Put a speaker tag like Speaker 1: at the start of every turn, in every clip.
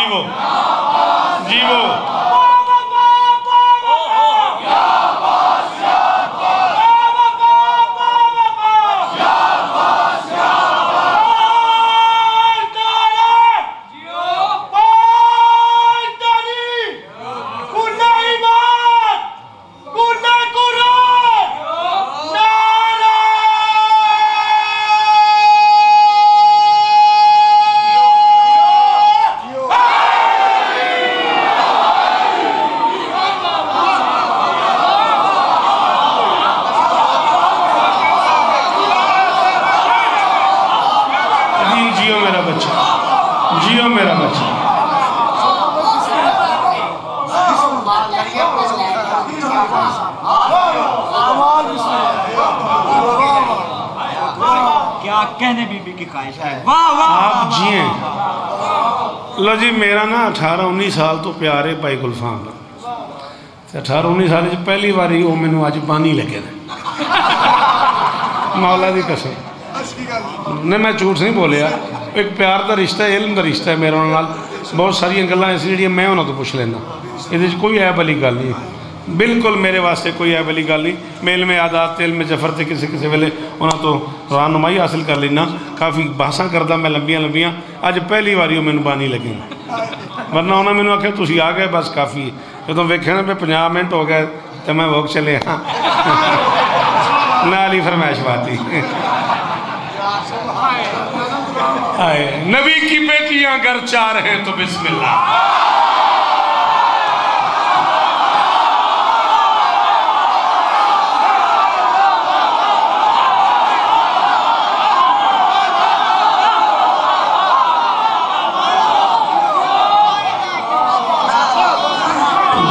Speaker 1: जीवो जीवो। जियो मेरा बच्चा।
Speaker 2: क्या कहने बीबी की ख्वाहिश है। वाह वाह
Speaker 1: आप जिए। लो जी मेरा ना 18-19 साल तो प्यार है भाई गुलफाम का। 18-19 साल पहली बारी वो मैनू अज बानी लगे मौला की कसम ने, मैं झूठ नहीं बोलिया। एक प्यार का रिश्ता है, इल्म का रिश्ता है मेरे नाल। बहुत सारिया गल्लां ऐसी जिहड़ियां मैं उन्होंने तो पूछ लेना, ये कोई ऐब वाली गल नहीं, बिल्कुल मेरे वास्ते कोई ऐब वाली गल नहीं। मैं इल्म आदात इल्म जफर से किसी किसी वेले उन्होंने तो रहनुमाई हासिल कर लेना, काफ़ी बहसा करदा मैं लंबियां लंबियां। अज पहली बारी वो मैनू बानी लगे, वरना उन्होंने मैनू आख्या तुसीं आ गए बस काफ़ी। जो वेख्या ना मैं 50 मिनट हो गए तो मैं वोक चले हाँ नाल ही फरमाइश पाती। नबी की बेटियां अगर 4 हैं तो बिस्मिल्लाह।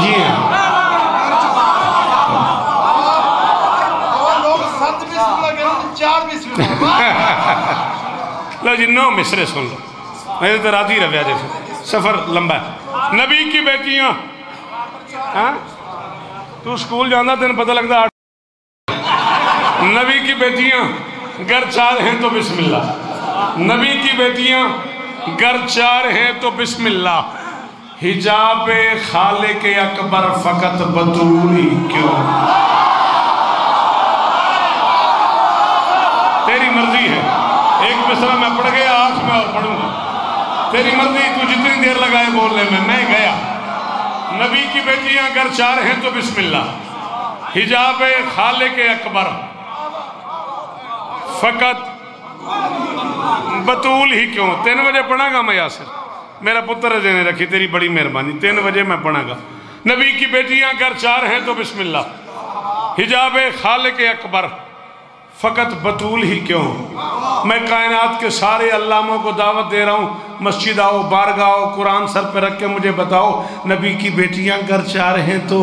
Speaker 1: जी लो जी 9 मिसरे सुन लो, मेरे तो राजी रव्या जे सफ़र लंबा है। नबी की बेटियां, हाँ तू स्कूल जाना तेन पता लगता। नबी की बेटियां घर 4 हैं तो बिस्मिल्लाह। नबी की बेटियां घर 4 हैं तो बिस्मिल्लाह। हिजाब खालिक अकबर फ़कत बतूली क्यों, तेरी मर्जी है। एक मिसरा मैं पढ़ गया, 8 में और पढ़ूंगा, तेरी मर्जी, तू जितनी देर लगाए बोलने में। मैं गया। नबी की बेटियां अगर 4 हैं तो बिस्मिल्लाह। हिजाब खालिक अकबर फ़कत बतूल ही क्यों। 3 बजे पढ़ागा मैं यासिर, मेरा पुत्र देने रखी, तेरी बड़ी मेहरबानी। 3 बजे मैं पढ़ागा। नबी की बेटियां अगर 4 हैं तो बिस्मिल्लाह। हिजाब खालिक अकबर फ़कत बतूल ही क्यों। मैं कायनात के सारे अल्लाहों को दावत दे रहा हूँ, मस्जिद आओ, बारगाह आओ, कुरान सर पे रख के मुझे बताओ नबी की बेटियां घर 4 हैं तो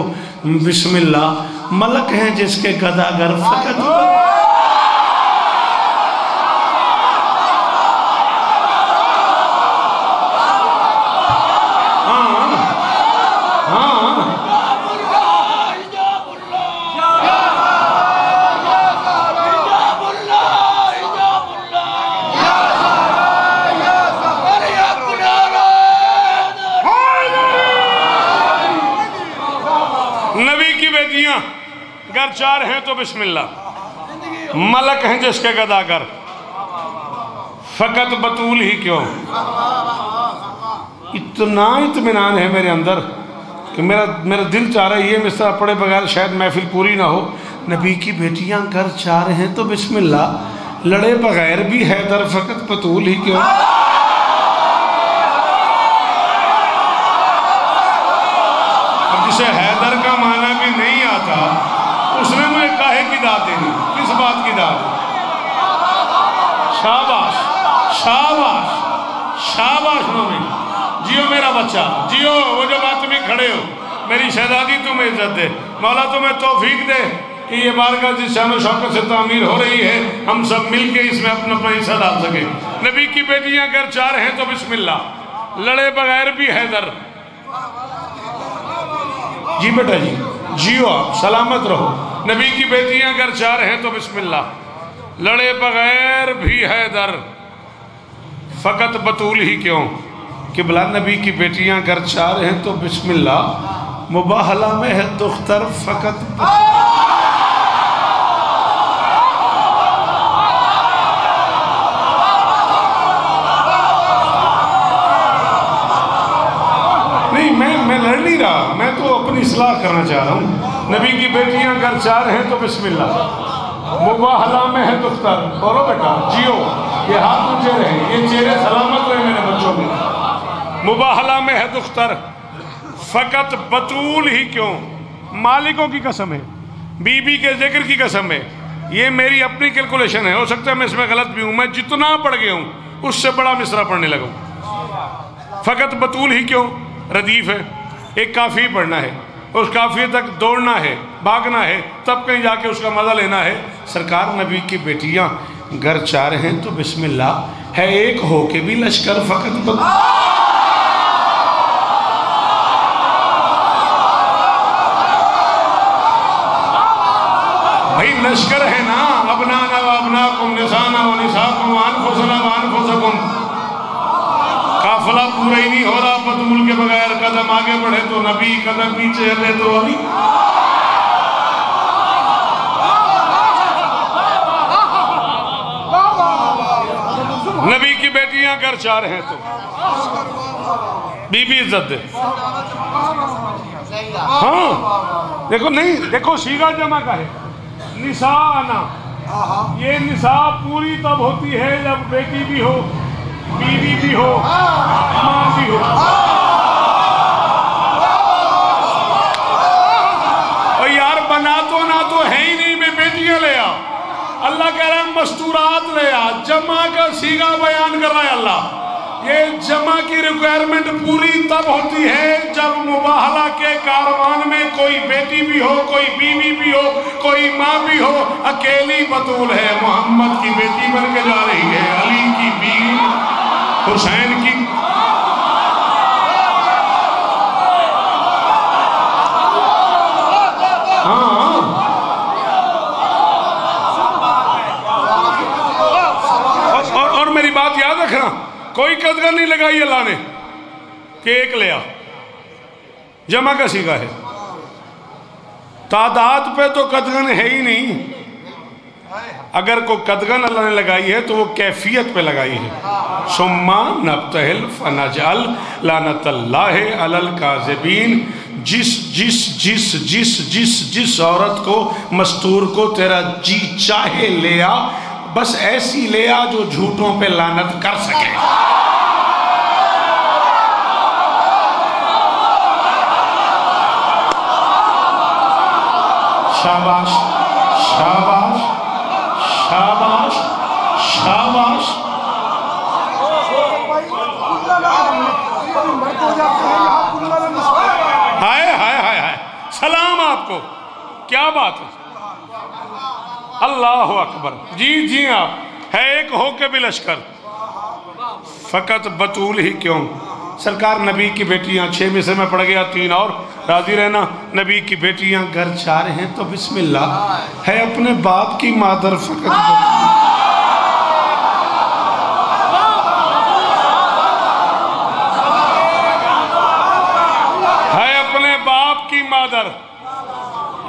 Speaker 1: बिस्मिल्लाह। मलक हैं जिसके गदागर फ़कत घर 4 हैं तो बिस्मिल्लाह। मलक हैं जिसके गदागर फ़कत बतूल ही क्यों। इतना इत्मीनान है मेरे अंदर कि मेरा दिल चाह रहा है ये मिसरा पढ़े बगैर शायद महफिल पूरी ना हो। नबी की बेटियां घर 4 हैं तो बिस्मिल्लाह। लड़े बगैर भी हैदर फ़कत बतूल ही क्यों। अब जिसे हैदर का माना भी नहीं आता उसने मुझे काहे की दाद देनी, किस बात की दाद। शाबाश शाबाश शाबाश नबी, जियो मेरा बच्चा जियो। वो जो बात में खड़े हो मेरी शहजादी तुम्हें इज्जत दे, मौला तुम्हें तौफीक दे कि ये बारगाह जिस शान शौकत से तामीर हो रही है हम सब मिलके इसमें अपना अपना हिस्सा डाल सके। नबी की बेटियां अगर 4 हैं तो बिस्मिल्लाह। लड़े बगैर भी हैदर। जी बेटा जी जियो, आप सलामत रहो। नबी की बेटियां अगर 4 हैं तो बिस्मिल्लाह। लड़े बगैर भी हैदर फ़कत बतूल ही क्यों। किबला नबी की बेटियां घर चार हैं तो बिस्मिल्लाह, मुबाहला में है दुख्तर फ़कत। नहीं, मैं लड़ नहीं रहा, मैं तो अपनी इस्लाह करना चाह रहा हूँ। नबी की बेटियां घर चार हैं तो बिस्मिल्लाह, मुबाहला में है दुख्तर। बोलो बेटा, जियो, ये हाथ ऊंचे रहे, ये चेहरे सलामत रहे मेरे बच्चों के। मुबाहला में है दुख्तर फ़कत बतूल ही क्यों, मालिकों की कसम है, बीबी के जिक्र की कसम है। ये मेरी अपनी कैलकुलेशन है, हो सकता है मैं इसमें गलत भी हूँ। मैं जितना पढ़ गया हूँ उससे बड़ा मिसरा पढ़ने लगा हूँ। फ़कत बतूल ही क्यों रदीफ है, एक काफ़ी पढ़ना है, उस काफ़ी तक दौड़ना है, भागना है, तब कहीं जाके उसका मज़ा लेना है। सरकार नबी की बेटियां घर चार हैं तो बिस्मिल्लाह है, एक हो के भी लश्कर फ़कत भाई लश्कर है ना, अपना कुम निसाना व निसाकुम अनफुसना व अनफुसकुम। काफिला पूरा ही नहीं हो रहा बतूल के बगैर, कदम आगे बढ़े तो नबी, कदम पीछे हटे तो अली। नबी की बेटियां घर चार हैं तो बीबी इज्जत दे। हाँ देखो, नहीं देखो, सीगा जमा का है निसाना। ये निसा पूरी तब होती है जब बेटी भी हो, बीवी भी हो, मां भी हो। और यार बना तो है ही नहीं, मैं बेटियां ले आ। अल्लाह कह रहा है मस्तूरात ले आ, जमा का सीगा बयान कर रहा है अल्लाह। ये जमा की रिक्वायरमेंट पूरी तब होती है जब मुबाहला के कारवान में कोई बेटी भी हो, कोई बीवी भी हो, कोई माँ भी हो। अकेली बतूल है, मोहम्मद की बेटी बन के जा रही है, अली की बीवी, हुसैन की। हाँ, और मेरी बात याद रखना, कोई कदगन नहीं लगाई अल्लाह ने कि एक ले आ, जमा का सीगा है। तादाद पे तो कदगन है ही नहीं। अगर कोई कदगन अल्लाह ने लगाई है तो वो कैफियत पे लगाई है। सुम्मा नब्तहिल फनजअल लानतल्लाहि अलल काज़िबीन। जिस जिस जिस जिस जिस जिस औरत को, मस्तूर को तेरा जी चाहे ले आ, बस ऐसी ले आ जो झूठों पे लानत कर सके। शाबाश शाबाश शाबाश शाबाश। हाय हाय हाय हाय, सलाम आपको, क्या बात है, अल्लाह अकबर। जी जी, आप है एक हो के भी लश्कर फ़कत बतूल ही क्यों। सरकार नबी की बेटियां, 6 में से मैं पढ़ गया, 3 और राजी रहना। नबी की बेटियां घर चार हैं तो बिस्मिल्लाह है, अपने बाप की मादर फ़कत है, अपने बाप की मादर।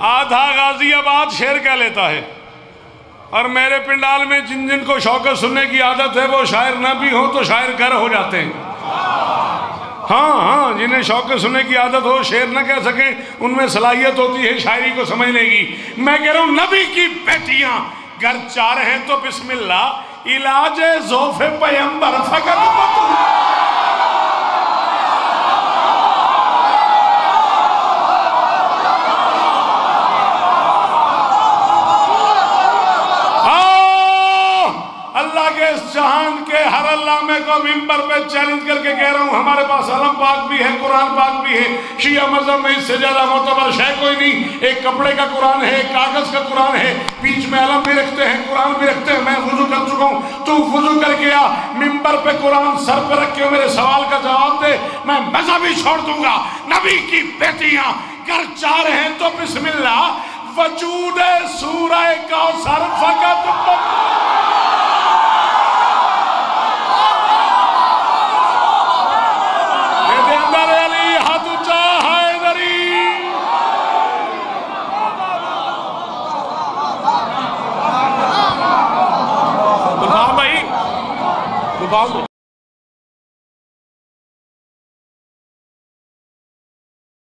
Speaker 1: आधा गाजियाबाद शेर कह लेता है। और मेरे पिंडाल में जिन जिन को शौकत सुनने की आदत है वो शायर न भी हो तो शायर घर हो जाते हैं। हाँ हाँ, जिन्हें शौकत सुनने की आदत हो, शेर न कह सके, उनमें सलाहियत होती है शायरी को समझने की। मैं कह रहा हूँ नबी की बेटियां घर चार हैं तो बिस्मिल्लाह, इलाज ज़ौफ़े पैगंबर फ़कत। जहान के हर अल्लामे को मिंबर पे चैलेंज करके कह रहा हूँ, हमारे पास अलम पाक भी है, कुरान पाक भी है। शिया मज़हब में इससे ज्यादा मोतबर शय कोई नहीं। एक कपड़े का कुरान है, एक कागज का कुरान है, बीच में अलम भी रखते हैं, कुरान भी रखते हैं। मैं वुजू कर चुका हूँ, तू वुजू करके आ, मिंबर पे कुरान सर पे रख के मेरे सवाल का जवाब दे, मैं मज़हब ही छोड़ दूंगा। नबी की बेटियां घर चार हैं तो बिस्मिल्लाह, वजूद सूरह कौसर फ़कत। दिखाओ।